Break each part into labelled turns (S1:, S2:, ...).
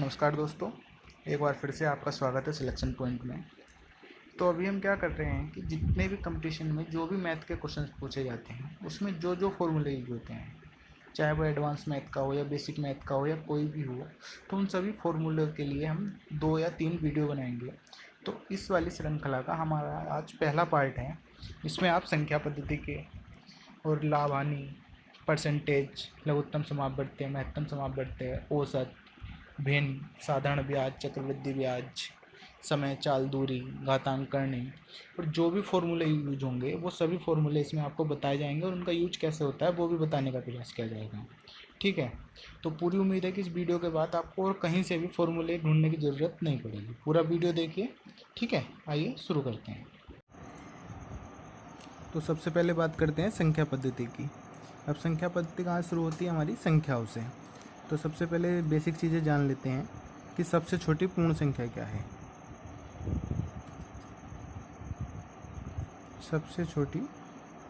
S1: नमस्कार दोस्तों, एक बार फिर से आपका स्वागत है सिलेक्शन पॉइंट में। तो अभी हम क्या कर रहे हैं कि जितने भी कंपटीशन में जो भी मैथ के क्वेश्चंस पूछे जाते हैं उसमें जो जो फॉर्मूले यूज होते हैं, चाहे वो एडवांस मैथ का हो या बेसिक मैथ का हो या कोई भी हो, तो उन सभी फॉर्मूले के लिए हम 2 या 3 वीडियो बनाएंगे। तो इस वाली श्रृंखला का हमारा आज पहला पार्ट है। इसमें आप संख्या पद्धति के और लाभ हानि, परसेंटेज, लघुत्तम समापवर्ती, महत्तम समापवर्ती, औसत, भिन्न, साधारण ब्याज, चक्रवृद्धि ब्याज, समय, चाल, दूरी, घातांक करनी और जो भी फॉर्मूले यूज होंगे वो सभी फॉर्मूले इसमें आपको बताए जाएंगे और उनका यूज कैसे होता है वो भी बताने का प्रयास किया जाएगा। ठीक है, तो पूरी उम्मीद है कि इस वीडियो के बाद आपको और कहीं से भी फॉर्मूले ढूंढने की ज़रूरत नहीं पड़ेगी। पूरा वीडियो देखिए। ठीक है, आइए शुरू करते हैं। तो सबसे पहले बात करते हैं संख्या पद्धति की। अब संख्या पद्धति कहाँ शुरू होती है? हमारी संख्याओं से। तो सबसे पहले बेसिक चीज़ें जान लेते हैं कि सबसे छोटी पूर्ण संख्या क्या है। सबसे छोटी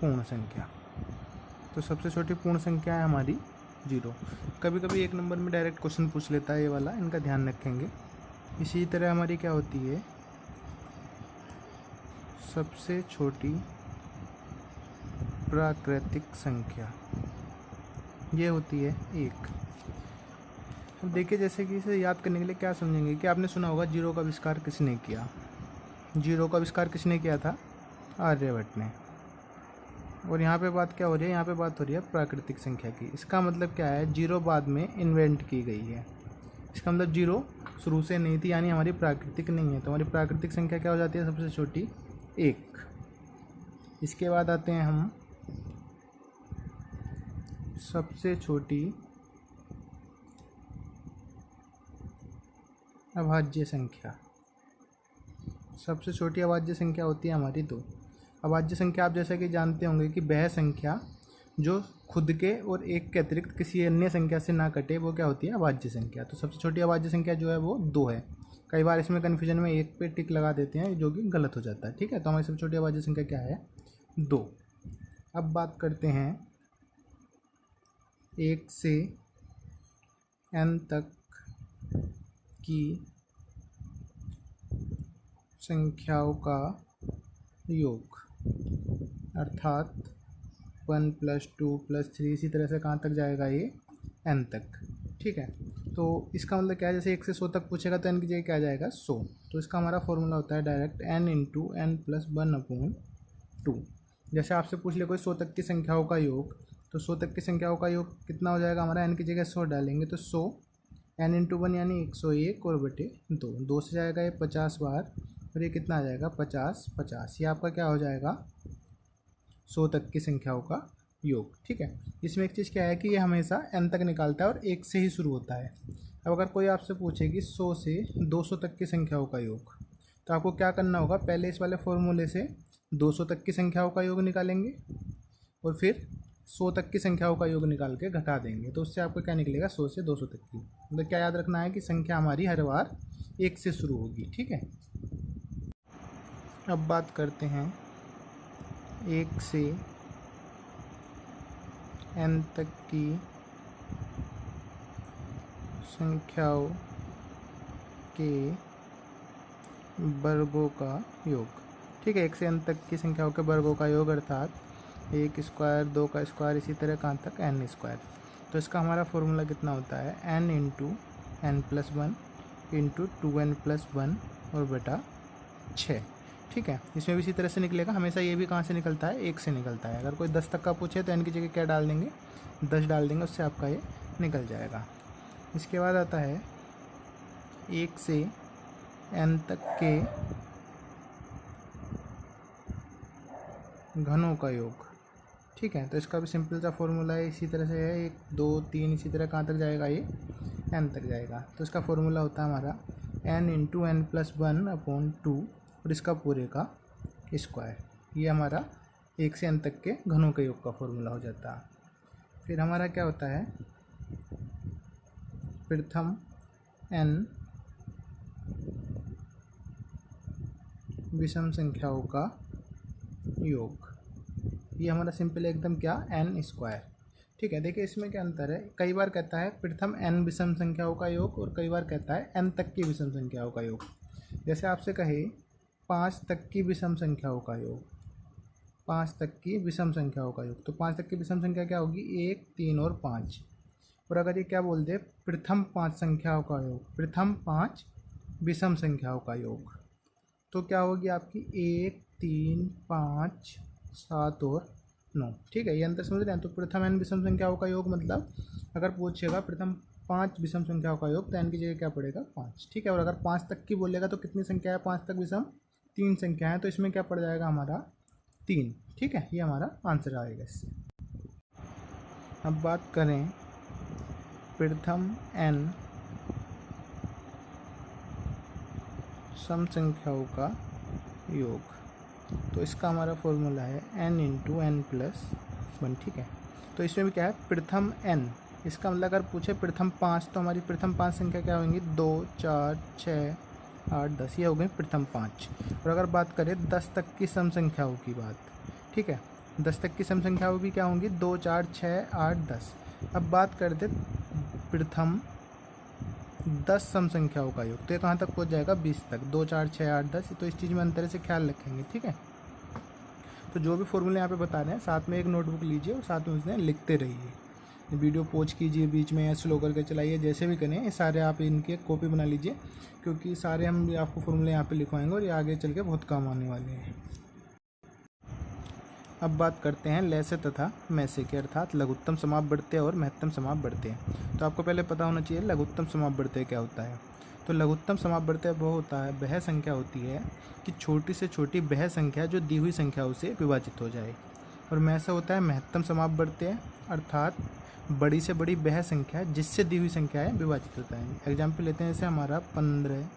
S1: पूर्ण संख्या, तो सबसे छोटी पूर्ण संख्या है हमारी 0। कभी कभी एक नंबर में डायरेक्ट क्वेश्चन पूछ लेता है ये वाला, इनका ध्यान रखेंगे। इसी तरह हमारी क्या होती है, सबसे छोटी प्राकृतिक संख्या ये होती है 1। अब देखिए, जैसे कि इसे याद करने के लिए क्या समझेंगे कि आपने सुना होगा जीरो का आविष्कार किसने किया। जीरो का आविष्कार किसने किया था? आर्यभट्ट ने। और यहाँ पे बात क्या हो रही है? यहाँ पे बात हो रही है प्राकृतिक संख्या की। इसका मतलब क्या है? जीरो बाद में इन्वेंट की गई है। इसका मतलब जीरो शुरू से नहीं थी, यानी हमारी प्राकृतिक नहीं है। तो हमारी प्राकृतिक संख्या क्या हो जाती है? सबसे छोटी 1। इसके बाद आते हैं हम सबसे छोटी अभाज्य संख्या। सबसे छोटी अभाज्य संख्या होती है हमारी 2। अभाज्य संख्या आप जैसा कि जानते होंगे कि वह संख्या जो खुद के और 1 के अतिरिक्त किसी अन्य संख्या से ना कटे, वो क्या होती है? अभाज्य संख्या। तो सबसे छोटी अभाज्य संख्या जो है वो 2 है। कई बार इसमें कन्फ्यूजन में 1 पे टिक लगा देते हैं, जो कि गलत हो जाता है। ठीक है, तो हमारी सबसे छोटी अभाज्य संख्या क्या है? 2। अब बात करते हैं 1 से n तक की संख्याओं का योग, अर्थात 1 + 2 + 3, इसी तरह से कहाँ तक जाएगा? ये n तक। ठीक है, तो इसका मतलब क्या है? जैसे 1 से 100 तक पूछेगा तो n की जगह क्या आ जाएगा? 100। तो इसका हमारा फॉर्मूला होता है डायरेक्ट n × n + 1/2। जैसे आपसे पूछ ले कोई 100 तक की संख्याओं का योग, तो 100 तक की संख्याओं का योग कितना हो जाएगा हमारा? n की जगह 100 डालेंगे तो 100, n × 1 यानी 101 और बटे 2। 2 से जाएगा ये 50 बार और ये कितना आ जाएगा? 50 50। ये आपका क्या हो जाएगा? 100 तक की संख्याओं का योग। ठीक है, इसमें एक चीज़ क्या है कि ये हमेशा n तक निकालता है और 1 से ही शुरू होता है। अब अगर कोई आपसे पूछे कि 100 से 200 तक की संख्याओं का योग, तो आपको क्या करना होगा? पहले इस वाले फॉर्मूले से 200 तक की संख्याओं का योग निकालेंगे और फिर 100 तक की संख्याओं का योग निकाल के घटा देंगे। तो उससे आपको क्या निकलेगा? 100 से 200 तक की। मतलब क्या याद रखना है कि संख्या हमारी हर बार 1 से शुरू होगी। ठीक है, अब बात करते हैं 1 से n तक की संख्याओं के वर्गों का योग। ठीक है, 1 से n तक की संख्याओं के वर्गों का योग, अर्थात 1 स्क्वायर, 2 का स्क्वायर, इसी तरह कहाँ तक? n square. तो इसका हमारा फॉर्मूला कितना होता है? n × n + 1 × 2n + 1 और बटा 6। ठीक है, इसमें भी इसी तरह से निकलेगा। हमेशा ये भी कहाँ से निकलता है? 1 से निकलता है। अगर कोई 10 तक का पूछे तो n की जगह क्या डाल देंगे? 10 डाल देंगे, उससे आपका ये निकल जाएगा। इसके बाद आता है 1 से n तक के घनों का योग। ठीक है, तो इसका भी सिंपल सा फॉर्मूला है, इसी तरह से है 1 2 3, इसी तरह कहाँ तक जाएगा? ये n तक जाएगा। तो इसका फॉर्मूला होता है हमारा n × n + 1/2 और इसका पूरे का स्क्वायर। ये हमारा 1 से n तक के घनों के योग का फॉर्मूला हो जाता है। फिर हमारा क्या होता है? प्रथम n विषम संख्याओं का योग। ये हमारा सिंपल एकदम क्या? n square. ठीक है। देखिए इसमें क्या अंतर है, कई बार कहता है प्रथम n विषम संख्याओं का योग और कई बार कहता है n तक की विषम संख्याओं का योग। जैसे आपसे कहे 5 तक की विषम संख्याओं का योग, 5 तक की विषम संख्याओं का योग, तो 5 तक की विषम संख्या क्या होगी, 1, 3 और 5। और अगर ये क्या बोल दे, प्रथम 5 संख्याओं का योग, प्रथम 5 विषम संख्याओं का योग, तो क्या होगी आपकी 1, 3, 5, 7 और 9। ठीक है, ये अंतर समझ रहे हैं। तो प्रथम n विषम संख्याओं का योग मतलब अगर पूछेगा प्रथम 5 विषम संख्याओं का योग तो n की जगह क्या पड़ेगा, 5। ठीक है, और अगर 5 तक की बोलेगा तो कितनी संख्या है 5 तक विषम, 3 संख्या है, तो इसमें क्या पड़ जाएगा हमारा 3। ठीक है, ये हमारा आंसर आएगा इससे। अब बात करें प्रथम n सम संख्याओं का योग, तो इसका हमारा फॉर्मूला है n × n+1। ठीक है, तो इसमें भी क्या है प्रथम n, इसका मतलब अगर पूछे प्रथम 5 तो हमारी प्रथम 5 संख्या क्या होंगी, 2, 4, 6, 8, 10, ये हो गई प्रथम 5। और अगर बात करें 10 तक की सम संख्याओं की बात, ठीक है, 10 तक की सम संख्याओं भी क्या होंगी, 2, 4, 6, 8, 10। अब बात करते प्रथम 10 सम संख्याओं का योग, तो ये कहाँ तक पहुँच जाएगा, 20 तक, 2, 4, 6, 8, 10। तो इस चीज़ में अंतर से ख्याल रखेंगे। ठीक है, तो जो भी फॉर्मूले यहाँ पे बता रहे हैं साथ में एक नोटबुक लीजिए और साथ में उसमें लिखते रहिए। वीडियो पॉज कीजिए बीच में या स्लो करके चलाइए, जैसे भी करें ये सारे आप इनके कॉपी बना लीजिए, क्योंकि सारे हम भी आपको फॉर्मूले यहाँ पे लिखवाएंगे और ये आगे चल के बहुत काम आने वाले हैं। अब बात करते हैं लय से तथा मैं से के, अर्थात लघुत्तम समापवर्त्य और महत्तम समापवर्त्य। तो आपको पहले पता होना चाहिए लघुत्तम समापवर्त्य क्या होता है। तो लघुत्तम समापवर्त्य वो होता है, वह संख्या होती है कि छोटी से छोटी वह संख्या जो दी हुई संख्याओं से विभाजित हो जाए। और मैं से होता है महत्तम समापवर्त्य, अर्थात बड़ी से बड़ी वह संख्या जिससे दी हुई संख्याएँ विभाजित होता है। एग्जाम्पल लेते हैं, जैसे हमारा 15,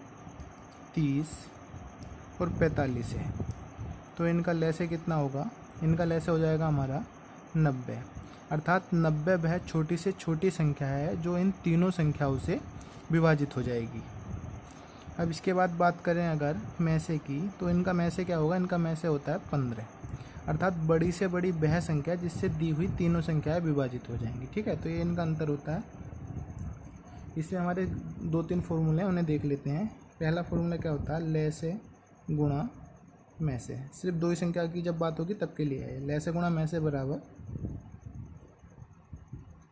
S1: 30 और 45 है, तो इनका लय से कितना होगा, इनका लय से हो जाएगा हमारा 90, अर्थात 90 वह छोटी से छोटी संख्या है जो इन तीनों संख्याओं से विभाजित हो जाएगी। अब इसके बाद बात करें अगर मैं से की, तो इनका मैं से क्या होगा, इनका मैं से होता है 15, अर्थात बड़ी से बड़ी वह संख्या जिससे दी हुई तीनों संख्याएं विभाजित हो जाएंगी। ठीक है, तो ये इनका अंतर होता है। इससे हमारे 2-3 फॉर्मूले हैं, उन्हें देख लेते हैं। पहला फॉर्मूला क्या होता है, लय से गुणा मैं से। सिर्फ 2 ही संख्या की जब बात होगी तब के लिए है। लय से गुणा मैं से बराबर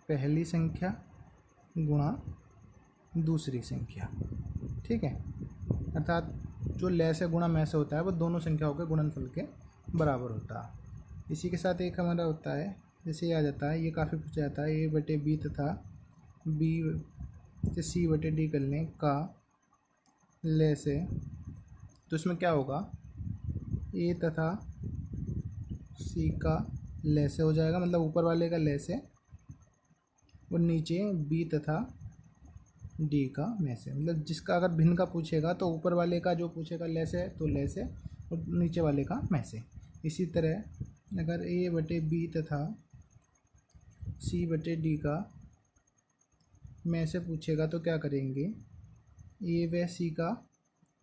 S1: पहली संख्या गुणा दूसरी संख्या। ठीक है, अर्थात जो लय से गुणा मैं से होता है वो दोनों संख्याओं के गुणनफल के बराबर होता है। इसी के साथ एक हमारा होता है, जैसे ये आ जाता है, ये काफ़ी पूछा जाता है, a/b तथा b से c/d कर लें का लय से, तो इसमें क्या होगा, a तथा c का लय से हो जाएगा, मतलब ऊपर वाले का लय से, और नीचे b तथा d का मैं से। मतलब जिसका अगर भिन्न का पूछेगा तो ऊपर वाले का जो पूछेगा लय से तो लय से, और नीचे वाले का मैं से। इसी तरह अगर a/b तथा c/d का मैं से पूछेगा तो क्या करेंगे, a व c का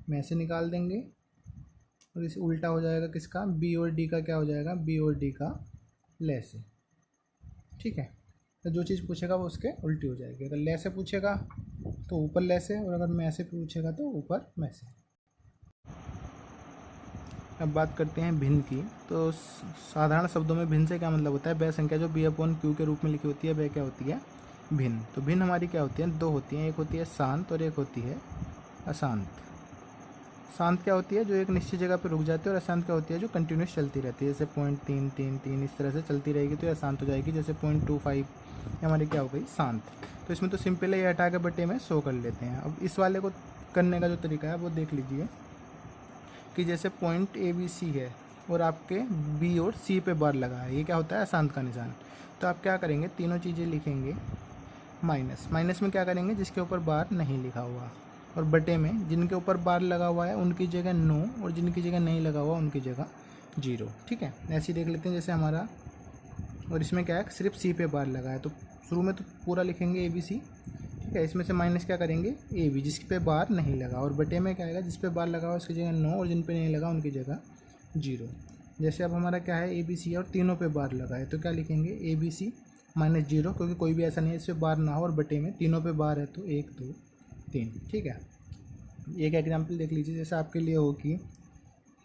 S1: मैं से निकाल देंगे, और इस उल्टा हो जाएगा किसका, b और d का क्या हो जाएगा, b और d का लय से। ठीक है, तो जो चीज़ पूछेगा वो उसके उल्टी हो जाएगी। अगर लय से पूछेगा तो ऊपर लय से, और अगर मैं से पूछेगा तो ऊपर मैं से। अब बात करते हैं भिन्न की। तो साधारण शब्दों में भिन्न से क्या मतलब होता है, वह संख्या जो b/q के रूप में लिखी होती है वह क्या होती है, भिन्न। तो भिन्न हमारी क्या होती है, 2 होती हैं, एक होती है शांत और एक होती है अशांत। शांत क्या होती है, जो एक निश्चित जगह पर रुक जाती है, और अशांत क्या होती है, जो कंटिन्यूस चलती रहती है। जैसे 0.333 इस तरह से चलती रहेगी तो यह शांत हो जाएगी। जैसे 0.25 हमारी क्या हो गई, शांत। तो इसमें तो सिंपल है, ये हटा के बटे में 100 कर लेते हैं। अब इस वाले को करने का जो तरीका है वो देख लीजिए, कि जैसे पॉइंट ABC है और आपके B और C पे बार लगा है, ये क्या होता है, अशांत का निशान। तो आप क्या करेंगे, तीनों चीज़ें लिखेंगे माइनस। माइनस में क्या करेंगे, जिसके ऊपर बार नहीं लिखा हुआ, और बटे में जिनके ऊपर बार लगा हुआ है उनकी जगह 9, और जिनकी जगह नहीं लगा हुआ उनकी जगह 0। ठीक है, ऐसे ही देख लेते हैं। जैसे हमारा, और इसमें क्या है, सिर्फ C पे बार लगा है, तो शुरू में तो पूरा लिखेंगे ABC। ठीक है, इसमें से माइनस क्या करेंगे, AB जिस पे बार नहीं लगा, और बटे में क्या आएगा, जिस पे बार लगा हुआ उसकी जगह 9, और जिन पे नहीं लगा उनकी जगह 0। जैसे अब हमारा क्या है, ABC और तीनों पे बार लगा है, तो क्या लिखेंगे ABC -0, क्योंकि कोई भी ऐसा नहीं है इससे बार ना हो, और बटे में तीनों पे बार है तो 1 2 3। ठीक है, एक एग्जाम्पल देख लीजिए, जैसे आपके लिए हो कि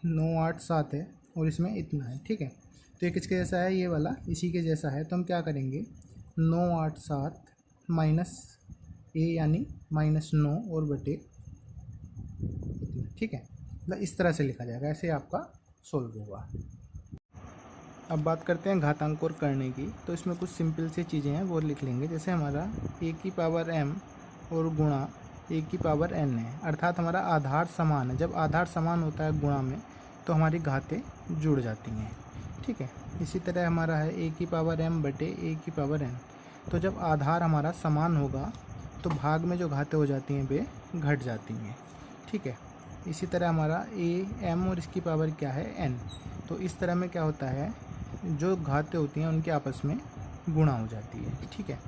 S1: 9 8 7 है और इसमें इतना है। ठीक है, तो ये किसके जैसा है, ये वाला इसी के जैसा है। तो हम क्या करेंगे, 9 8 7 माइनस ए यानी -9 और बटे इतना। ठीक है, मतलब इस तरह से लिखा जाएगा, ऐसे आपका सोल्व होगा। अब बात करते हैं घातांक और करने की। तो इसमें कुछ सिंपल सी चीज़ें हैं वो लिख लेंगे, जैसे हमारा a की पावर m और गुणा a की पावर n है, अर्थात हमारा आधार समान है। जब आधार समान होता है गुणा में तो हमारी घातें जुड़ जाती हैं। ठीक है, इसी तरह हमारा है a की पावर m बटे a की पावर n। तो जब आधार हमारा समान होगा तो भाग में जो घातें हो जाती हैं वे घट जाती हैं। ठीक है, इसी तरह हमारा a m और इसकी पावर क्या है n। तो इस तरह में क्या होता है, जो घातें होती हैं उनके आपस में गुणा हो जाती है। ठीक है,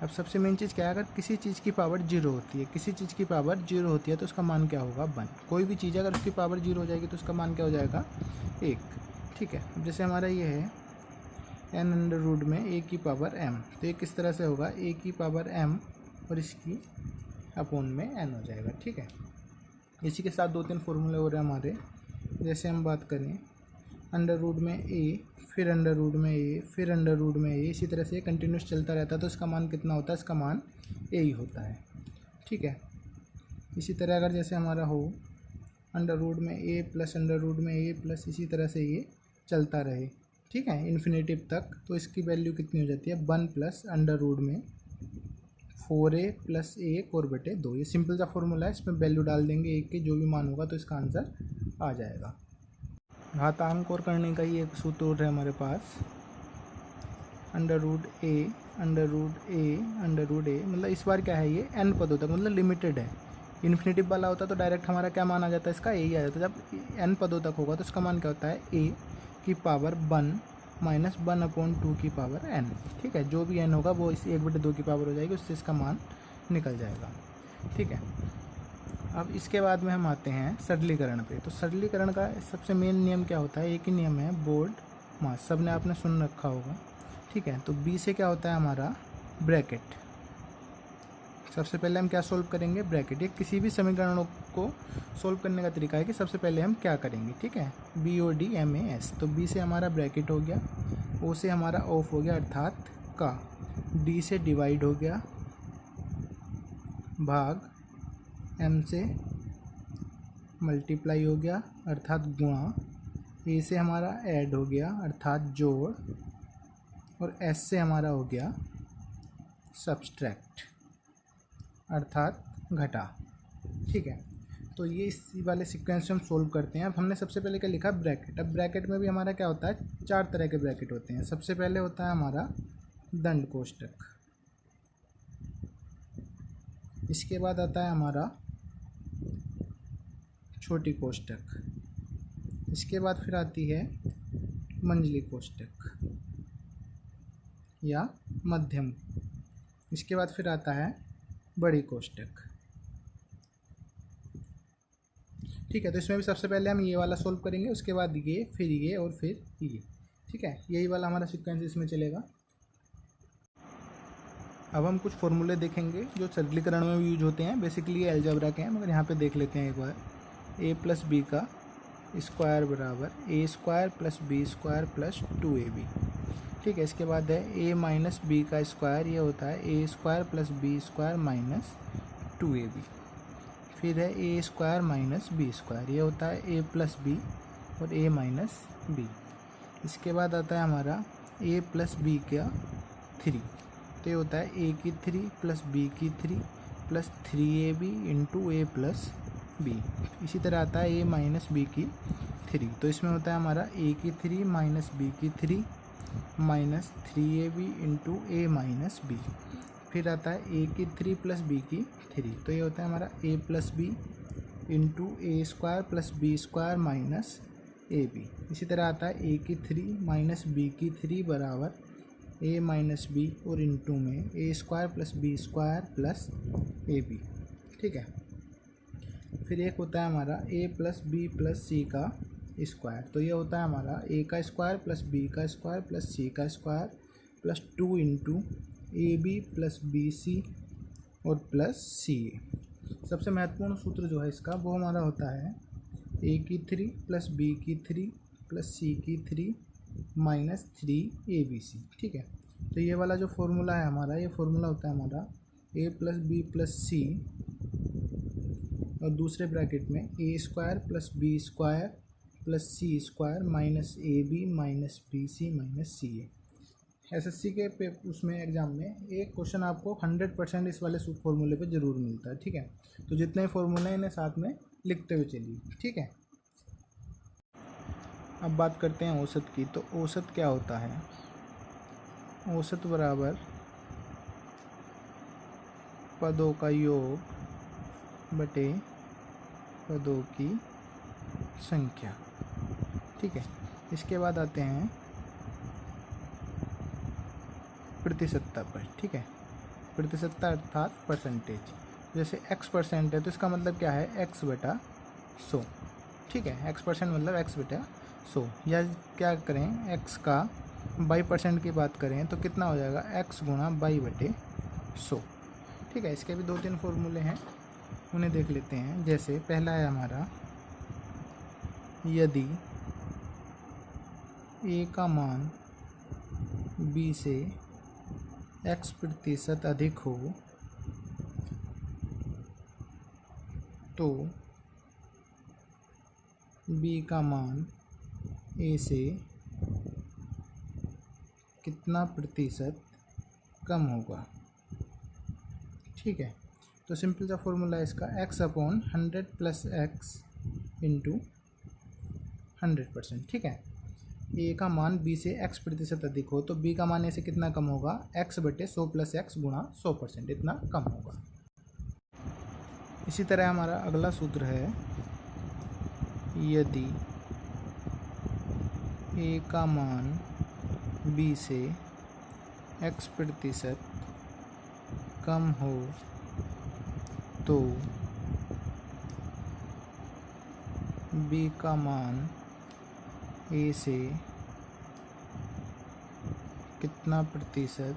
S1: अब सबसे मेन चीज़ क्या है, अगर किसी चीज़ की पावर 0 होती है, किसी चीज़ की पावर 0 होती है तो उसका मान क्या होगा 1। कोई भी चीज़ अगर उसकी पावर 0 हो जाएगी तो उसका मान क्या हो जाएगा 1। ठीक है, अब जैसे हमारा ये है n अंडर रूट में a की पावर m, तो ये किस तरह से होगा, a की पावर m और इसकी अपोन में n हो जाएगा। ठीक है, इसी के साथ 2-3 फॉर्मूले हो रहे हैं हमारे। जैसे हम बात करें अंडर रूट में a, फिर अंडर रूट में a, फिर अंडर रूट में a, इसी तरह से कंटिन्यूस चलता रहता है तो इसका मान कितना होता है, इसका मान a ही होता है। ठीक है, इसी तरह अगर जैसे हमारा हो अंडर रूट में a प्लस अंडर रूट में a प्लस, इसी तरह से ये चलता रहे, ठीक है, इन्फिनेटिव तक, तो इसकी वैल्यू कितनी हो जाती है 1 प्लस अंडर रूट में 4a प्लस 1 और बटे 2। ये सिंपल सा फॉर्मूला है, इसमें वैल्यू डाल देंगे एक के, जो भी मान होगा तो इसका आंसर आ जाएगा। घातांक और करने का ही एक सूत्र और है हमारे पास, under root A under root A under root ए, मतलब इस बार क्या है, ये n पदों तक, मतलब लिमिटेड है। इन्फिनेटिव वाला होता तो डायरेक्ट हमारा क्या मान आ जाता है, इसका ए ही आ जाता है। जब n पदों तक होगा तो इसका मान क्या होता है, a की पावर 1 माइनस 1/2 की पावर n। ठीक है, जो भी n होगा वो इस 1/2 की पावर हो जाएगी, उससे इसका मान निकल जाएगा। ठीक है, अब इसके बाद में हम आते हैं सरलीकरण पे। तो सरलीकरण का सबसे मेन नियम क्या होता है, एक ही नियम है, बोर्ड मास, सब ने आपने सुन रखा होगा। ठीक है, तो b से क्या होता है हमारा ब्रैकेट। सबसे पहले हम क्या सोल्व करेंगे, ब्रैकेट। ये किसी भी समीकरणों को सोल्व करने का तरीका है कि सबसे पहले हम क्या करेंगे। ठीक है, BODMAS, तो b से हमारा ब्रैकेट हो गया, o से हमारा ऑफ हो गया अर्थात का, d से डिवाइड हो गया, भाग m से मल्टीप्लाई हो गया अर्थात गुणा, a से हमारा ऐड हो गया अर्थात जोड़, और s से हमारा हो गया सब्सट्रैक्ट अर्थात घटा। ठीक है, तो ये इसी वाले सीक्वेंस से हम सोल्व करते हैं। अब हमने सबसे पहले क्या लिखा, ब्रैकेट। अब ब्रैकेट में भी हमारा क्या होता है, 4 तरह के ब्रैकेट होते हैं। सबसे पहले होता है हमारा दंड कोष्ठक, इसके बाद आता है हमारा छोटी कोष्ठक, इसके बाद फिर आती है मंजली कोष्ठक या मध्यम, इसके बाद फिर आता है बड़ी कोष्ठक। ठीक है, तो इसमें भी सबसे पहले हम ये वाला सोल्व करेंगे, उसके बाद ये, फिर ये और फिर ये। ठीक है, यही वाला हमारा सीक्वेंस इसमें चलेगा। अब हम कुछ फॉर्मूले देखेंगे जो सरलीकरण में यूज होते हैं, बेसिकली ये अलजेब्रा के हैं, मगर यहाँ पे देख लेते हैं एक बार। a प्लस बी का स्क्वायर बराबर a² plus b² plus 2ab। ठीक है, इसके बाद है a माइनस बी का स्क्वायर, ये होता है a² plus b² minus 2ab। फिर है a² माइनस b², ये होता है a प्लस बी और a माइनस बी। इसके बाद आता है हमारा a प्लस बी का 3, तो ये होता है a की 3 प्लस b की 3 plus 3ab into a plus b। इसी तरह आता है a माइनस बी की 3, तो इसमें होता है हमारा a की 3 माइनस b की 3 minus 3ab into a minus b। फिर आता है a की 3 प्लस b की 3, तो ये होता है हमारा a plus b into a² plus b² minus ab। इसी तरह आता है a की 3 माइनस b की 3 बराबर a माइनस बी और इंटू में a² plus b² plus ab। ठीक है, फिर एक होता है हमारा a plus B plus c का स्क्वायर, तो ये होता है हमारा a का स्क्वायर प्लस b का स्क्वायर प्लस c का square plus 2 into a b plus b c और प्लस सी ए। सबसे महत्वपूर्ण सूत्र जो है इसका वो हमारा होता है ए की 3 प्लस बी की 3 प्लस सी की 3 माइनस 3 ए बी सी। ठीक है, तो ये वाला जो फॉर्मूला है हमारा, ये फॉर्मूला होता है हमारा A plus B plus C और दूसरे ब्रैकेट में A square plus B square plus C square minus A B minus B C minus C A. SSC के उसमें एग्ज़ाम में एक क्वेश्चन आपको 100% इस वाले फॉर्मूले पे ज़रूर मिलता है। ठीक है, तो जितने फॉर्मूले हैं इन्हें साथ में लिखते हुए चलिए। ठीक है, अब बात करते हैं औसत की। तो औसत क्या होता है? औसत बराबर पदों का योग बटे पदों की संख्या। ठीक है, इसके बाद आते हैं प्रतिशतता पर। ठीक है, प्रतिशतता अर्थात परसेंटेज। जैसे x% है तो इसका मतलब क्या है? x बटा 100। ठीक है, x% मतलब x बटा 100। या क्या करें, x का बाई % की बात करें तो कितना हो जाएगा? x गुणा बाई बटे 100। ठीक है, इसके भी 2-3 फॉर्मूले हैं, उन्हें देख लेते हैं। जैसे पहला है हमारा, यदि a का मान b से x% अधिक हो तो b का मान a से कितना प्रतिशत कम होगा। ठीक है, तो सिंपल सा फॉर्मूला है इसका, x upon 100 plus x into 100%। ठीक है, a का मान b से x% अधिक हो तो b का मान a से कितना कम होगा? x बटे 100 प्लस x गुणा 100%, इतना कम होगा। इसी तरह हमारा अगला सूत्र है, यदि a का मान b से x% कम हो तो b का मान a से कितना प्रतिशत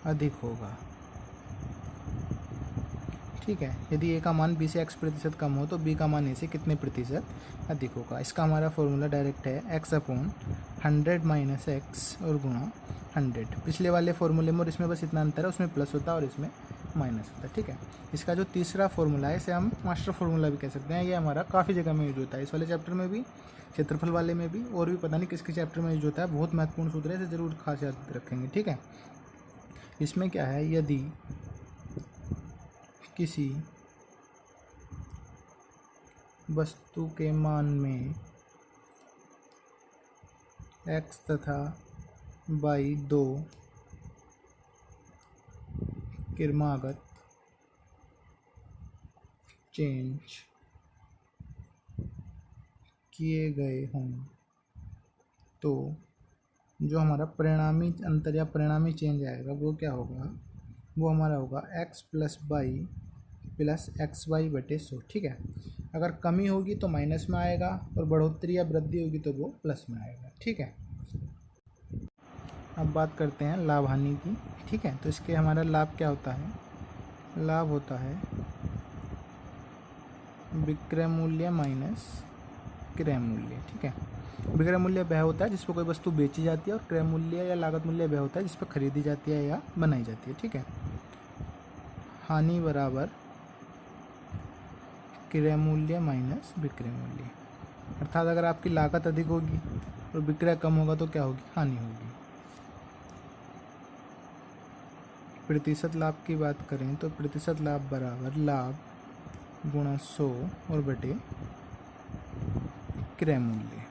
S1: अधिक होगा। ठीक है, यदि a का मान b से x% कम हो तो b का मान a से कितने प्रतिशत अधिक होगा। इसका हमारा फॉर्मूला डायरेक्ट है x अपॉन 100 माइनस x और गुणा 100। पिछले वाले फॉर्मूले में और इसमें बस इतना अंतर है, उसमें प्लस होता है और इसमें माइनस होता है। ठीक है, इसका जो तीसरा फॉर्मूला है इसे हम मास्टर फॉर्मूला भी कह सकते हैं। ये हमारा काफ़ी जगह में यूज होता है, इस वाले चैप्टर में भी, क्षेत्रफल वाले में भी, और भी पता नहीं किसके चैप्टर में यूज होता है। बहुत महत्वपूर्ण सूत्र है, इसे ज़रूर खास याद रखेंगे। ठीक है, इसमें क्या है, यदि किसी वस्तु के मान में x तथा y दो क्रमागत चेंज किए गए हों तो जो हमारा परिणामी अंतर या परिणामी चेंज आएगा वो क्या होगा? वो हमारा होगा x plus y plus x y बटे 100। ठीक है, अगर कमी होगी तो माइनस में आएगा और बढ़ोतरी या वृद्धि होगी तो वो प्लस में आएगा। ठीक है, अब बात करते हैं लाभ हानि की। ठीक है, तो इसके हमारा लाभ क्या होता है? लाभ होता है विक्रय मूल्य माइनस क्रय मूल्य। ठीक है, विक्रय मूल्य वह होता है जिस पर कोई वस्तु बेची जाती है और क्रय मूल्य या लागत मूल्य वह होता है जिस पर खरीदी जाती है या बनाई जाती है। ठीक है, हानि बराबर क्रय मूल्य माइनस विक्रय मूल्य। अर्थात अगर आपकी लागत अधिक होगी और विक्रय कम होगा तो क्या होगी? हानि होगी। प्रतिशत लाभ की बात करें तो प्रतिशत लाभ बराबर लाभ गुणा 100 और बटे क्रय मूल्य।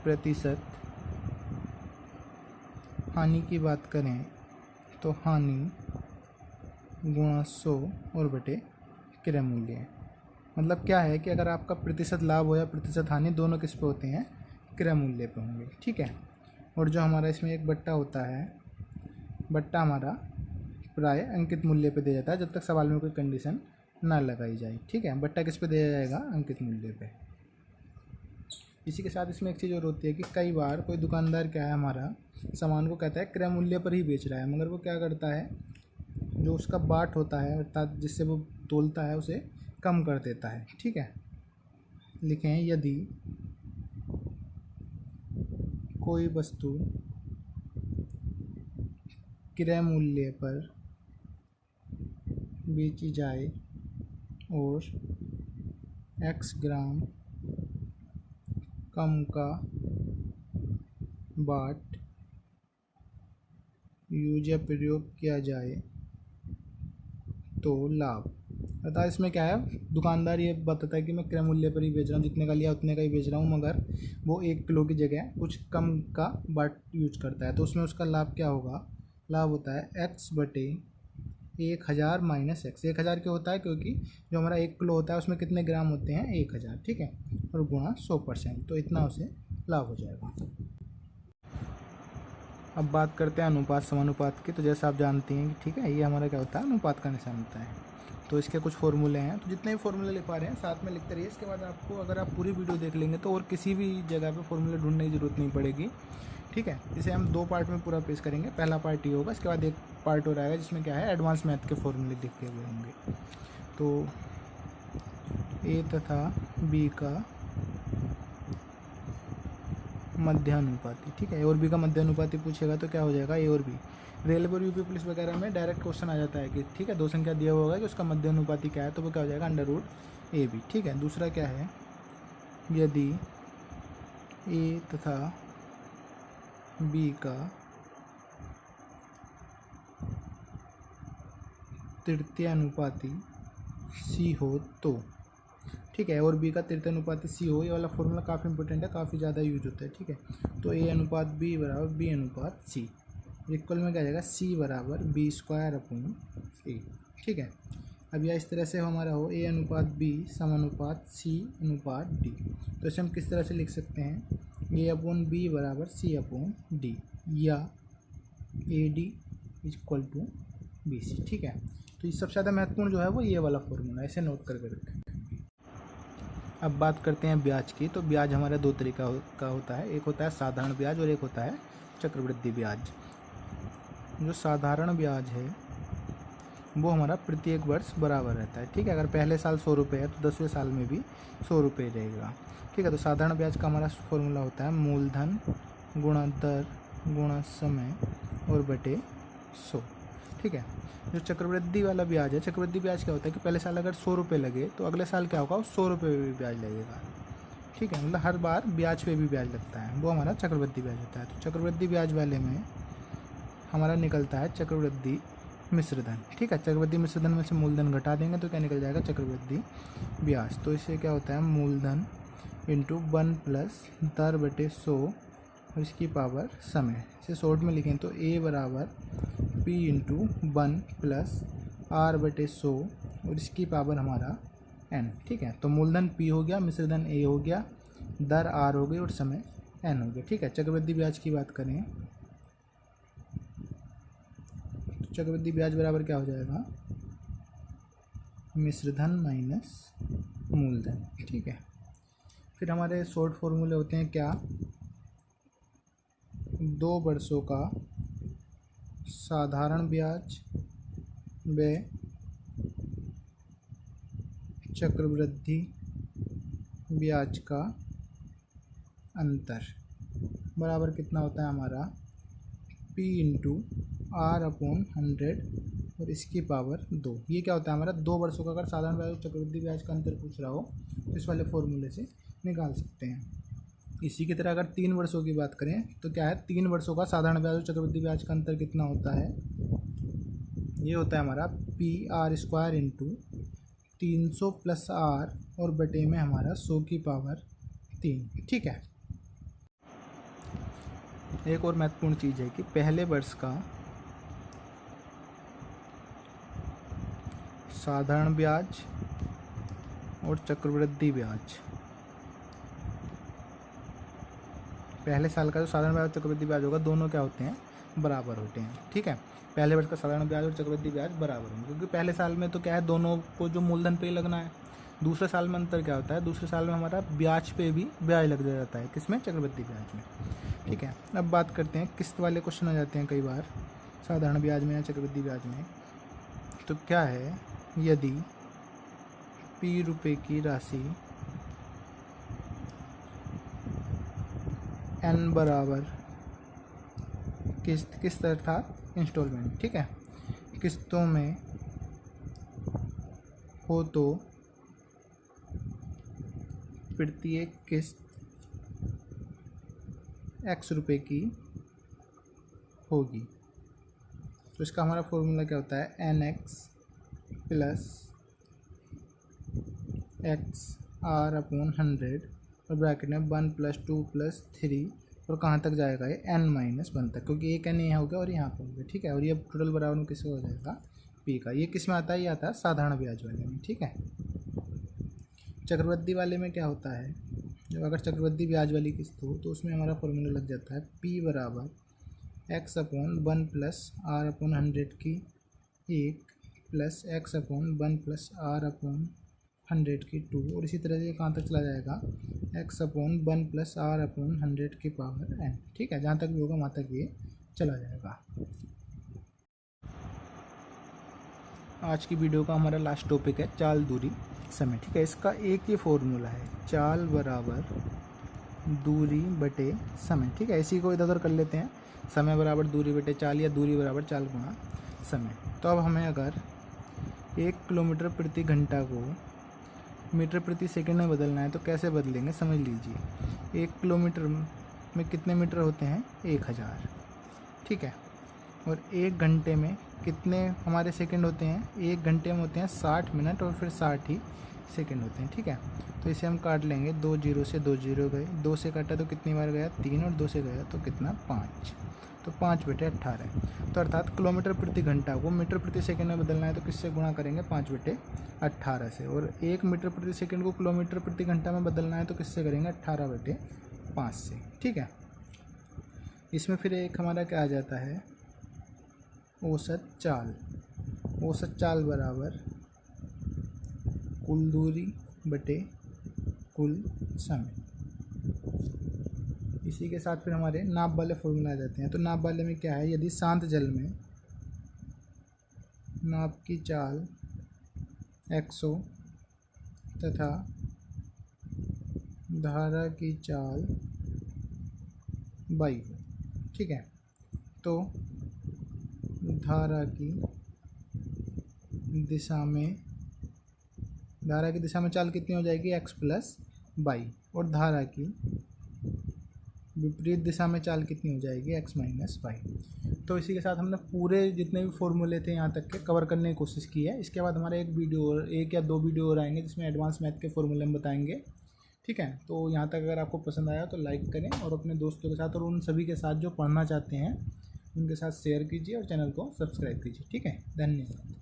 S1: प्रतिशत हानि की बात करें तो हानि गुणा 100 और बटे क्रय मूल्य। मतलब क्या है कि अगर आपका प्रतिशत लाभ हो या प्रतिशत हानि, दोनों किस पे होते हैं? क्रय मूल्य पे होंगे। ठीक है, और जो हमारा इसमें एक बट्टा होता है, बट्टा हमारा प्राय अंकित मूल्य पे दिया जाता है जब तक सवाल में कोई कंडीशन ना लगाई जाए। ठीक है, बट्टा किस पे दिया जाएगा? अंकित मूल्य पे। इसी के साथ इसमें एक चीज़ और होती है कि कई बार कोई दुकानदार क्या है हमारा सामान को कहता है क्रय मूल्य पर ही बेच रहा है, मगर वो क्या करता है जो उसका बाट होता है अर्थात जिससे वो तोलता है उसे कम कर देता है। ठीक है, लिखें यदि कोई वस्तु क्रय मूल्य पर बेची जाए और x ग्राम कम का बाट यूज या प्रयोग किया जाए तो लाभ। अर्थात इसमें क्या है, दुकानदार ये बताता है कि मैं क्रय मूल्य पर ही बेच रहा हूँ, जितने का लिया उतने का ही बेच रहा हूँ, मगर वो 1 किलो की जगह कुछ कम का बाट यूज करता है, तो उसमें उसका लाभ क्या होगा, लाभ होता है x/1000 माइनस x। 1000 क्यों होता है, क्योंकि जो हमारा 1 किलो होता है उसमें कितने ग्राम होते हैं, 1000। ठीक है, और गुणा 100%, तो इतना उसे लाभ हो जाएगा। अब बात करते हैं अनुपात समानुपात की। तो जैसा आप जानते हैं कि ठीक है, ये हमारा क्या होता है, अनुपात का निशान होता है। तो इसके कुछ फॉर्मूले हैं, तो जितने भी फॉर्मूले लिख पा रहे हैं साथ में लिखते रहिए। इसके बाद आपको अगर आप पूरी वीडियो देख लेंगे तो और किसी भी जगह पे फॉर्मूले ढूंढने की ज़रूरत नहीं पड़ेगी। ठीक है, इसे हम 2 पार्ट में पूरा पेश करेंगे। पहला पार्ट ये होगा, इसके बाद एक पार्ट और आएगा जिसमें क्या है, एडवांस मैथ के फॉर्मूले लिखे हुए होंगे। तो ए तथा बी का मध्यानुपाती। ठीक है, ए और बी का मध्यानुपाती पूछेगा तो क्या हो जाएगा, ए और बी। रेलवे और यूपी पुलिस वगैरह में डायरेक्ट क्वेश्चन आ जाता है कि ठीक है, 2 संख्या दिया हुआ होगा कि उसका मध्यानुपाती क्या है, तो वो क्या हो जाएगा, √AB। ठीक है, दूसरा क्या है, यदि ए तथा बी का तृतीय अनुपाती सी हो तो। ठीक है, और बी का तृतीय अनुपाती सी हो, ये वाला फॉर्मूला काफ़ी इंपॉर्टेंट है, काफ़ी ज़्यादा यूज होता है। ठीक है, तो ए अनुपात बी बराबर बी अनुपात सी, इक्वल में क्या जाएगा, सी बराबर b² a। ठीक है, अब यह इस तरह से हमारा हो a अनुपात b समानुपात c अनुपात d। तो इसे हम किस तरह से लिख सकते हैं, a/b बराबर c/d या AD = BC। ठीक है, तो ये सबसे ज़्यादा महत्वपूर्ण जो है वो ये वाला फॉर्मूला, इसे नोट करके रखें। अब बात करते हैं ब्याज की। तो ब्याज हमारा 2 तरीका का होता है, एक होता है साधारण ब्याज और एक होता है चक्रवृद्धि ब्याज। जो साधारण ब्याज है वो हमारा प्रत्येक वर्ष बराबर रहता है। ठीक है, अगर पहले साल 100 रुपये है तो 10वें साल में भी 100 रुपये रहेगा। ठीक है, तो साधारण ब्याज का हमारा फॉर्मूला होता है मूलधन गुणा दर गुणा समय और बटे 100। ठीक है, जो चक्रवृद्धि वाला ब्याज है, चक्रवृद्धि ब्याज क्या होता है कि पहले साल अगर 100 रुपये लगे तो अगले साल क्या होगा, 100 रुपये पे भी ब्याज लगेगा। ठीक है, मतलब हर बार ब्याज पे भी ब्याज लगता है, वो हमारा चक्रवृद्धि ब्याज होता है। तो चक्रवृद्धि ब्याज वाले में हमारा निकलता है चक्रवृद्धि मिश्रधन। ठीक है, चक्रवृद्धि मिश्रधन में से मूलधन घटा देंगे तो क्या निकल जाएगा, चक्रवृद्धि ब्याज। तो इससे क्या होता है, मूलधन इंटू 1 प्लस दर बटे 100 और इसकी पावर समय। इसे शॉर्ट में लिखें तो a बराबर p इंटू 1 प्लस r बटे 100 और इसकी पावर हमारा n। ठीक है, तो मूलधन p हो गया, मिश्रधन a हो गया, दर r हो गई और समय n हो गया। ठीक है, चक्रवृद्धि ब्याज की बात करें तो चक्रवृद्धि ब्याज बराबर क्या हो जाएगा, मिश्रधन माइनस मूलधन। ठीक है, फिर हमारे शॉर्ट फॉर्मूले होते हैं क्या, 2 वर्षों का साधारण ब्याज व चक्रवृद्धि ब्याज का अंतर बराबर कितना होता है हमारा, p इंटू r/100 और इसकी पावर 2। ये क्या होता है हमारा, 2 वर्षों का अगर साधारण ब्याज और चक्रवृद्धि ब्याज का अंतर पूछ रहा हो तो इस वाले फॉर्मूले से निकाल सकते हैं। इसी की तरह अगर 3 वर्षों की बात करें तो क्या है, 3 वर्षों का साधारण ब्याज और चक्रवृद्धि ब्याज का अंतर कितना होता है, ये होता है हमारा PR² इंटू 300 प्लस r और बटे में हमारा 100 की पावर 3। ठीक है, एक और महत्वपूर्ण चीज़ है कि पहले वर्ष का साधारण ब्याज और चक्रवृद्धि ब्याज, पहले साल का जो साधारण ब्याज और चक्रवृद्धि ब्याज होगा दोनों क्या होते हैं, बराबर होते हैं। ठीक है, पहले वर्ष का साधारण ब्याज और चक्रवृद्धि ब्याज बराबर होंगे, क्योंकि पहले साल में तो क्या है, दोनों को जो मूलधन पे ही लगना है, दूसरे साल में अंतर क्या होता है, दूसरे साल में हमारा ब्याज पे भी ब्याज लग जाता है, किसमें, चक्रवृद्धि ब्याज में। ठीक है, अब बात करते हैं किस्त वाले क्वेश्चन आ जाते हैं कई बार साधारण ब्याज में या चक्रवृद्धि ब्याज में। तो क्या है, यदि P रुपये की राशि N बराबर किस्त अर्थात इंस्टॉलमेंट, ठीक है, किस्तों में हो तो प्रत्येक किस्त X रुपये की होगी। तो इसका हमारा फॉर्मूला क्या होता है, NX प्लस XR/100 और ब्रैकेट में 1 + 2 + 3 और कहाँ तक जाएगा ये, N-1 तक, क्योंकि एक N यहाँ हो गया और यहाँ पर हो गया। ठीक है, और ये टोटल बराबर में किसका हो जाएगा, P का। ये किस में आता है, ये आता है साधारण ब्याज वाले में। ठीक है, चक्रवृद्धि वाले में क्या होता है, जब अगर चक्रवृद्धि ब्याज वाली किस्त हो तो उसमें हमारा फॉर्मूला लग जाता है P बराबर X/1 + R/100 की 1 प्लस X/1 + R/100 की 2, और इसी तरह से कहाँ तक चला जाएगा, X/1 + R/100 की पावर n। ठीक है, जहाँ तक भी होगा वहाँ तक ये चला जाएगा। आज की वीडियो का हमारा लास्ट टॉपिक है चाल, दूरी, समय। ठीक है, इसका एक ही फॉर्मूला है, चाल बराबर दूरी बटे समय। ठीक है, इसी को इधर उधर कर लेते हैं, समय बराबर दूरी बटे चाल या दूरी बराबर चाल गुणा समय। तो अब हमें अगर 1 किलोमीटर प्रति घंटा को मीटर प्रति सेकंड में बदलना है तो कैसे बदलेंगे, समझ लीजिए। 1 किलोमीटर में कितने मीटर होते हैं, 1000। ठीक है, और 1 घंटे में कितने हमारे सेकंड होते हैं, 1 घंटे में होते हैं 60 मिनट और फिर 60 ही सेकंड होते हैं। ठीक है, तो इसे हम काट लेंगे, 2 0 से 2 0 गए, 2 से काटा तो कितनी बार गया, 3, और 2 से गया तो कितना, 5, तो 5/18। तो अर्थात किलोमीटर प्रति घंटा को मीटर प्रति सेकंड में बदलना है तो किससे गुणा करेंगे, 5/18 से। और 1 मीटर प्रति सेकंड को किलोमीटर प्रति घंटा में बदलना है तो किससे करेंगे, 18/5 से। ठीक है, इसमें फिर एक हमारा क्या आ जाता है, औसत चाल। औसत चाल बराबर कुल दूरी बटे कुल समय। इसी के साथ फिर हमारे नाप वाले फॉर्मूला आ जाते हैं। तो नाप वाले में क्या है, यदि शांत जल में नाप की चाल 100 तथा धारा की चाल 22, ठीक है, तो धारा की दिशा में चाल कितनी हो जाएगी, x + 22, और धारा की विपरीत दिशा में चाल कितनी हो जाएगी, x - 22। तो इसी के साथ हमने पूरे जितने भी फॉर्मूले थे यहाँ तक के कवर करने की कोशिश की है। इसके बाद हमारा एक या दो वीडियो और आएंगे जिसमें एडवांस मैथ के फॉर्मूले हम बताएंगे। ठीक है, तो यहाँ तक अगर आपको पसंद आया तो लाइक करें और अपने दोस्तों के साथ और उन सभी के साथ जो पढ़ना चाहते हैं उनके साथ शेयर कीजिए और चैनल को सब्सक्राइब कीजिए। ठीक है, धन्यवाद।